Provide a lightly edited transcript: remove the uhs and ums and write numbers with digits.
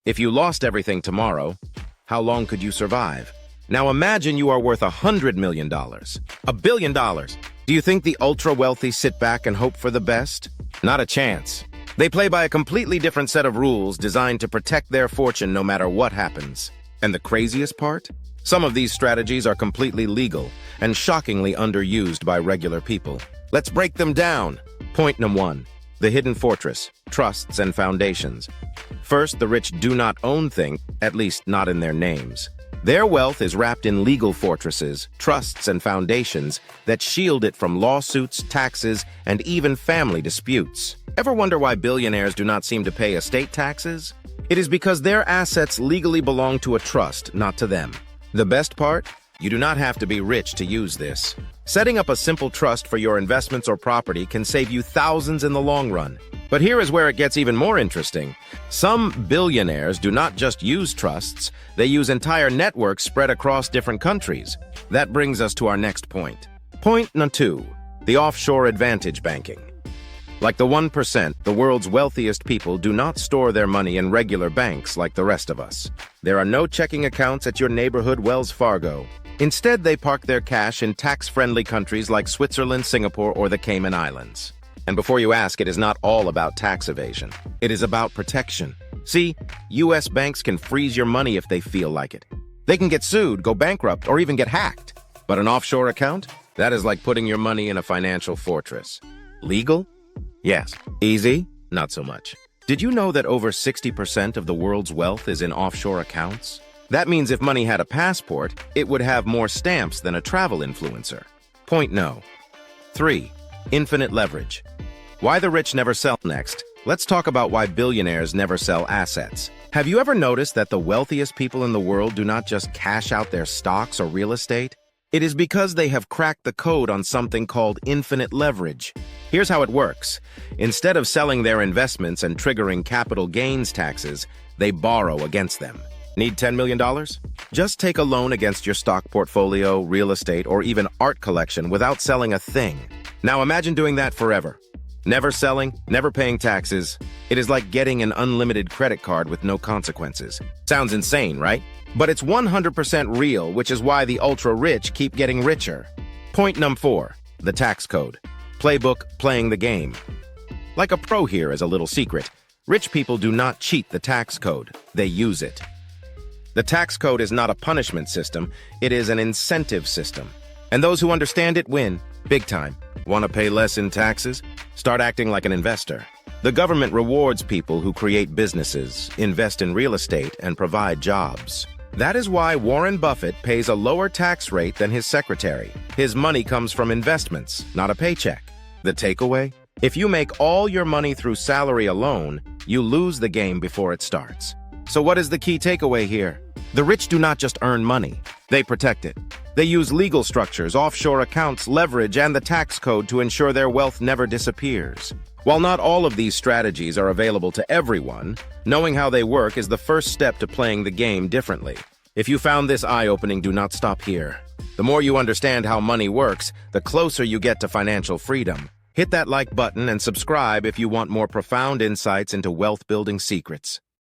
If you lost everything tomorrow, how long could you survive? Now imagine you are worth $100 million. $1 billion. Do you think the ultra-wealthy sit back and hope for the best? Not a chance. They play by a completely different set of rules designed to protect their fortune no matter what happens. And the craziest part? Some of these strategies are completely legal and shockingly underused by regular people. Let's break them down. Point number 1. The hidden fortress, trusts and foundations. First, the rich do not own things, at least not in their names. Their wealth is wrapped in legal fortresses, trusts, and foundations that shield it from lawsuits, taxes, and even family disputes. Ever wonder why billionaires do not seem to pay estate taxes? It is because their assets legally belong to a trust, not to them. The best part? You do not have to be rich to use this. Setting up a simple trust for your investments or property can save you thousands in the long run. But here is where it gets even more interesting. Some billionaires do not just use trusts, they use entire networks spread across different countries. That brings us to our next point. Point number 2, the offshore advantage banking. Like the 1%, the world's wealthiest people do not store their money in regular banks like the rest of us. There are no checking accounts at your neighborhood Wells Fargo. Instead, they park their cash in tax-friendly countries like Switzerland, Singapore, or the Cayman Islands. And before you ask, it is not all about tax evasion. It is about protection. See, U.S. banks can freeze your money if they feel like it. They can get sued, go bankrupt, or even get hacked. But an offshore account? That is like putting your money in a financial fortress. Legal? Yes. Easy? Not so much. Did you know that over 60% of the world's wealth is in offshore accounts? That means if money had a passport, it would have more stamps than a travel influencer. Point no. 3. Infinite leverage. Why the rich never sell next. Let's talk about why billionaires never sell assets. Have you ever noticed that the wealthiest people in the world do not just cash out their stocks or real estate? It is because they have cracked the code on something called infinite leverage. Here's how it works. Instead of selling their investments and triggering capital gains taxes, they borrow against them. Need $10 million? Just take a loan against your stock portfolio, real estate, or even art collection without selling a thing. Now imagine doing that forever. Never selling, never paying taxes. It is like getting an unlimited credit card with no consequences. Sounds insane, right? But it's 100% real, which is why the ultra-rich keep getting richer. Point number 4, the tax code. Playbook, playing the game. Like a pro here is a little secret. Rich people do not cheat the tax code, they use it. The tax code is not a punishment system, it is an incentive system. And those who understand it win, big time. Want to pay less in taxes? Start acting like an investor. The government rewards people who create businesses, invest in real estate, and provide jobs. That is why Warren Buffett pays a lower tax rate than his secretary. His money comes from investments, not a paycheck. The takeaway? If you make all your money through salary alone, you lose the game before it starts. So what is the key takeaway here? The rich do not just earn money, they protect it. They use legal structures, offshore accounts, leverage, and the tax code to ensure their wealth never disappears. While not all of these strategies are available to everyone, knowing how they work is the first step to playing the game differently. If you found this eye-opening, do not stop here. The more you understand how money works, the closer you get to financial freedom. Hit that like button and subscribe if you want more profound insights into wealth-building secrets.